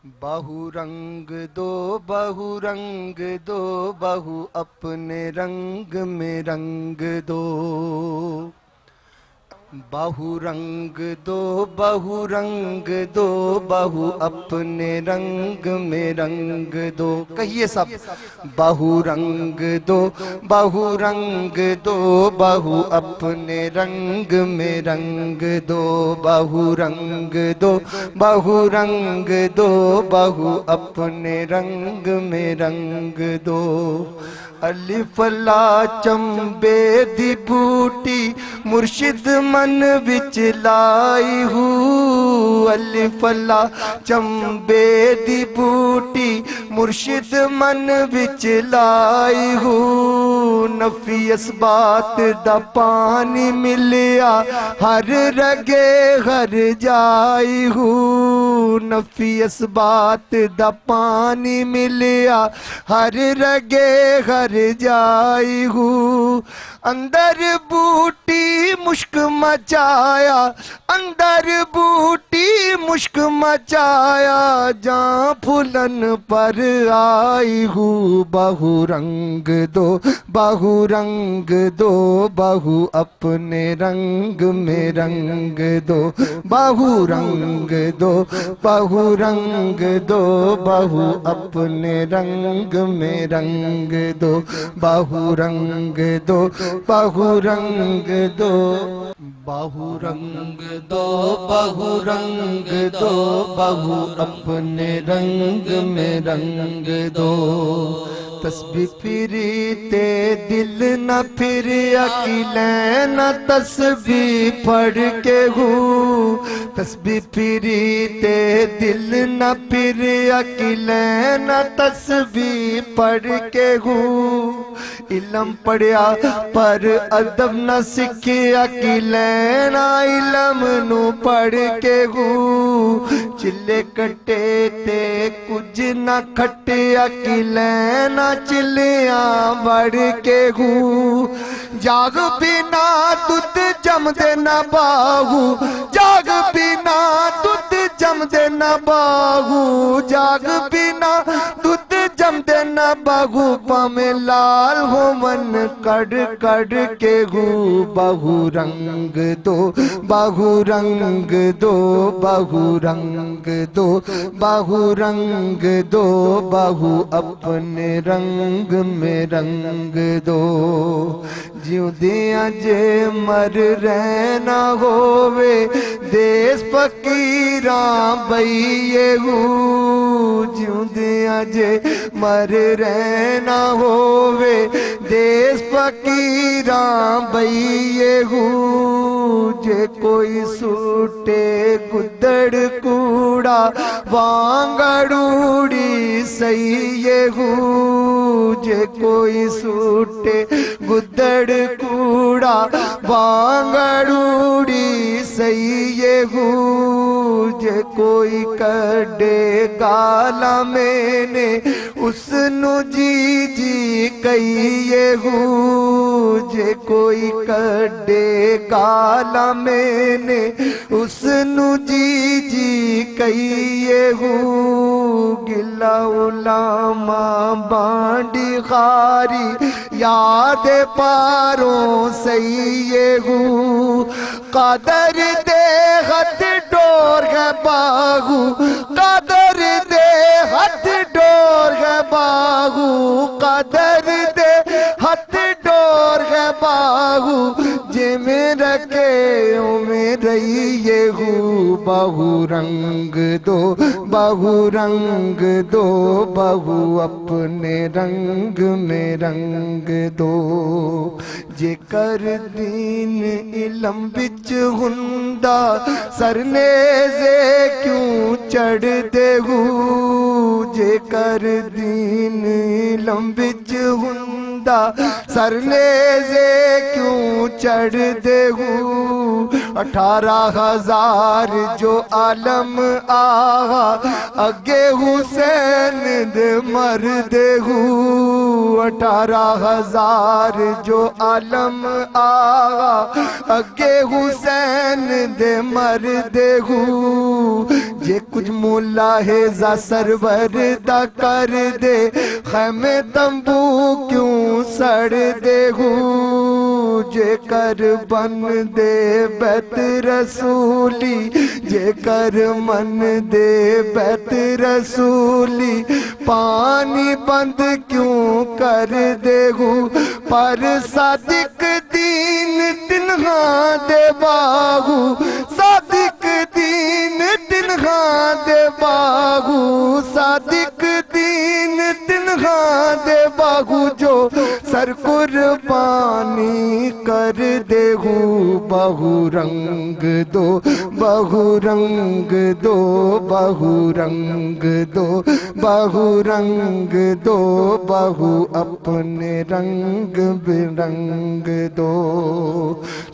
بہو رنگ دو بہو رنگ دو بہو اپنے رنگ میں رنگ دو بہو رنگ دو بہو رنگ دو بہو اپنے رنگ میں رنگ دو کہیے سب بہو رنگ دو بہو رنگ دو بہو اپنے رنگ میں رنگ دو بہو رنگ دو بہو رنگ دو بہو اپنے رنگ میں رنگ دو الف لا چمبے دی بوٹی مرشد من وچ لائی ہوں الف لا چمبے دی بوٹی مرشد من وچ لائی ہوں نفی اسبات دا پانی ملیا ہر رگے ہر جائی ہوں نفی اسبات دا پانی ملیا ہر رگے ہر جائی ہوں اندر بوٹی مشک مچایا اندر بوٹی مشک مچایا جہاں پھولن پر آئی ہوں بہو رنگ دو بہو رنگ دو بہو اپنے رنگ میں رنگ دو بہو رنگ دو بہو رنگ دو بہو اپنے رنگ میں رنگ دو بہو رنگ دو بہو رنگ دو بہو رنگ دو بہو رنگ دو بہو اپنے رنگ میں رنگ دو تسبیح پھرتے دل نہ پھر عقلیں نہ تسبیح پڑھ کے ہوں تسبیح پھرتے دل نہ پھر عقلیں نہ تسبیح پڑھ کے ہوں علم پڑھیا پر ادب نہ سکھیا عقلیں نہ علم نو پڑھ کے ہوں چلے کٹے تے کچھ نہ کھٹے عقلیں نہ چلیاں بڑھ کے ہوں جاگ بنا دودھ جم دے نہ باہو جاگ بنا دودھ جم دے نہ باہو جاگ بنا دودھ جم دے نہ باہو پامیں لال ہو من کڑ کڑ کے ہوں بہو رنگ دو بہو رنگ دو بہو رنگ دو بہو رنگ دو بہو اپنے رنگ میں رنگ دو جیوں دیاں جے مر رہنا ہووے دیس فقیراں بئیے ہوں جیوں دیاں جے مر رہنا ہووے دیس فقیراں بئیے ہوں جے کوئی سوٹے گدڑ کوڑا وانگڑوڑی سہیے ہوں جے کوئی سوٹے گدڑ کوڑا وانگڑوڑی سہیے ہوں جے کوئی کڈے گالا میں نے اس نو جی جی کہیے ہوں جے کوئی کڈے گالا میں نے اس نو جی جی کہیے ہوں گلا علماء بانڈی خاری یاد پاروں سہیے ہوں قدر دے ہتھ ڈور ہے باہو قدر دے ہتھ ڈور ہے باہو قدر دے ہتھ ڈور ہے باہو جے میں رکھے او میں رہیے ہوں بہو رنگ دو بہو رنگ دو بہو اپنے رنگ میں رنگ دو جے کر دین علم بچ ہندا سرنیزے کیوں چڑھ دے ہوں جے کر دین علم بچ ہندا دا سرنیزے کیوں چڑھ دے ہو 18,000 جو عالم آہا اگے حسین دے مر دے ہو 18,000 جو عالم آہا اگے حسین دے مر دے ہو جے کچھ ملاحظہ سرور دا کر دے خیمے تمبو کیوں سڑ دے ہو جے کر بن دے بیت رسولی جے کر من دے بیت رسولی پانی بند کیوں کر دے ہو پر صادق دین تنہا دے باہو صادق دین تنہا دے باہو صادق دین تنہا دے باہو جو سر قربانی کر دے ہو بہو رنگ دو بہو رنگ دو بہو رنگ دو بہو رنگ دو بہو اپنے رنگ برنگ دو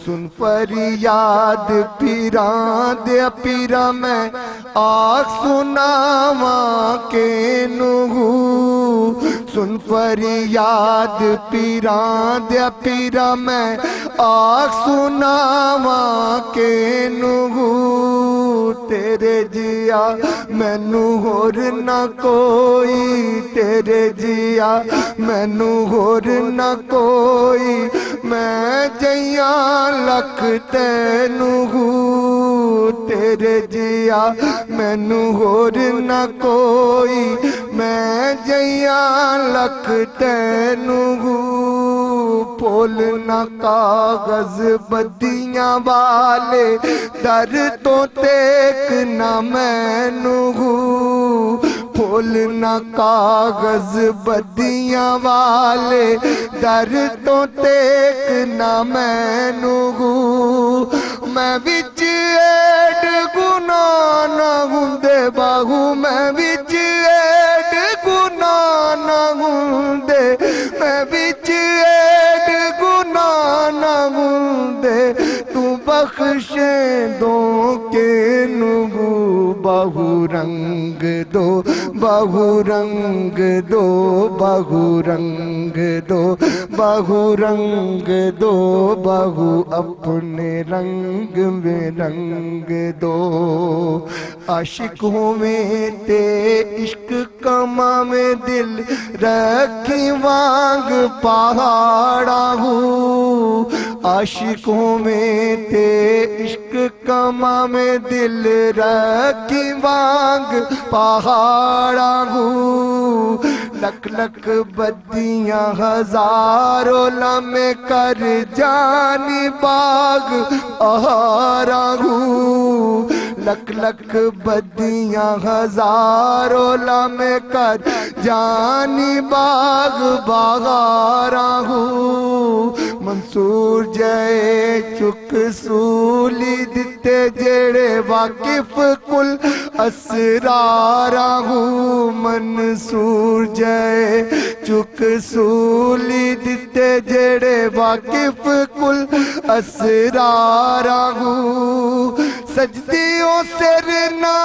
سن فریاد پیران دے پیرا میں آگ سناواں کے نہو سن فریاد پیران دے پیرا میں آگ سناواں کے نہو تیرے جیا مینو ہور نہ کوئی تیرے جیا مینو ہور نہ کوئی میں جیاں لکھ تینو ہوں تیرے جیا مینو ہور نہ کوئی میں جیاں لکھ تینو ہوں پھول نہ کاغذ بدیاں والے در تو تیک نہ مینو ہوں پھول نہ کاغذ بدیاں والے در تو تیک نہ مینو ہوں میں وچ ایڈ گناہ نہ ہوندے باہو میں وچ ایڈ گناہ نہ ہوندے میں وچ ایڈ گناہ نہ ہوندے تو بخشے دو کے نہو بہو رنگ دو بہو رنگ دو بہو رنگ دو بہو رنگ دو بہو اپنے رنگ میں رنگ دو عاشق ہوئے تے عشق کما میں دل رکھی وانگ پہاڑا ہوں عاشقوں میں تے عشق کما میں دل رکھی وانگ پہاڑا ہوں لکھ لکھ بدیاں ہزاروں لمحے کر جانی باغ آہارا ہوں لکھ لکھ بدیاں ہزاروں لمحے کر جانی باغ باغارا ہوں منصور جائے چک سولی دتے جڑے واقف کل اسرارا ہوں منصور جائے چک سولی دتے جڑے واقف کل اسرارا ہوں سجدیوں سر نہ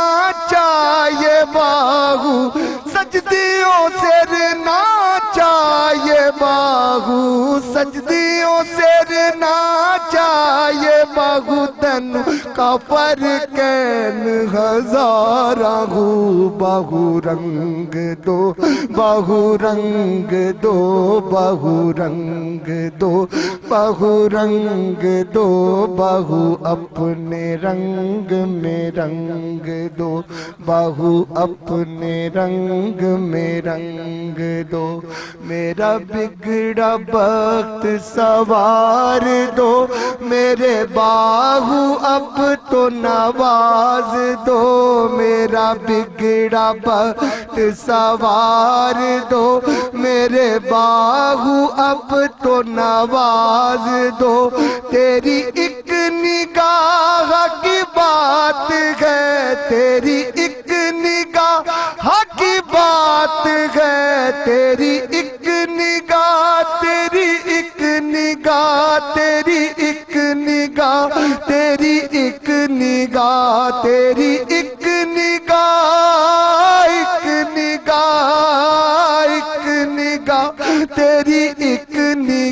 چاہیے باہو سجدیوں سر نہ چاہیے باہو سجدیوں سر نہ چاہیے باہو تن کافر کین ہزارہ ہوں بہو رنگ دو بہو رنگ دو بہو رنگ دو بہو رنگ دو بہو اپنے رنگ میں رنگ دو بہو اپنے رنگ میں رنگ دو میرا بگڑا وقت سوار دو میرے باہو اب تو نواز دو میرا بگڑا وقت سوار دو میرے باہو اب تو نواز دو تیری ایک نگاہ کی بات ہے تیری ایک نگاہ کی بات ہے تیری ایک نگاہ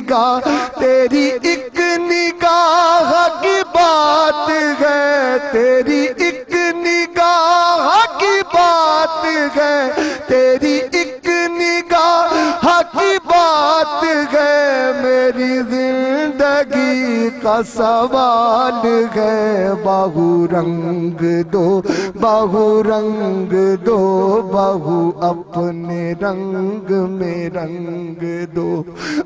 نگاہ تیری ایک نگاہ کی بات ہے، تیری ایک نگاہ کی بات ہے، تیری ایک نگاہ کی بات ہے، میری زندگی کا سوال ہے۔ بہو رنگ دو، بہو رنگ دو، بہو اپنے رنگ میں رنگ دو۔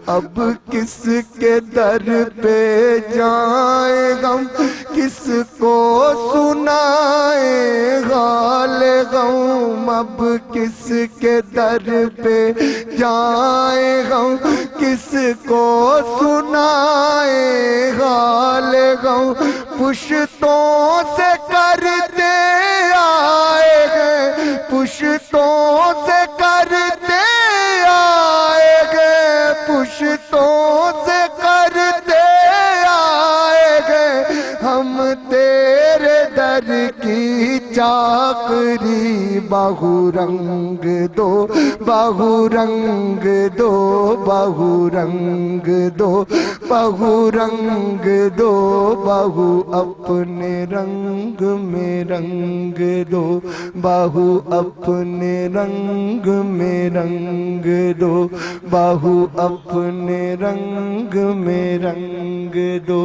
اب کس کے در پہ جائیں ہم، کس کو سنائیں حال غم، اب کس کے در پہ جائیں ہم، کس کو سنائیں حال غم۔ پشتوں سے کرتے آئے ہیں، پشتوں سے کرتے آئے ہیں، پشتوں سے کرتے آئے ہیں ہم تیرے در کی چاکری۔ بہو رنگ دو، بہو رنگ دو، بہو رنگ دو، بہو رنگ دو، بہو اپنے رنگ میں رنگ دو، بہو اپنے رنگ میں رنگ دو، بہو اپنے رنگ میں رنگ دو۔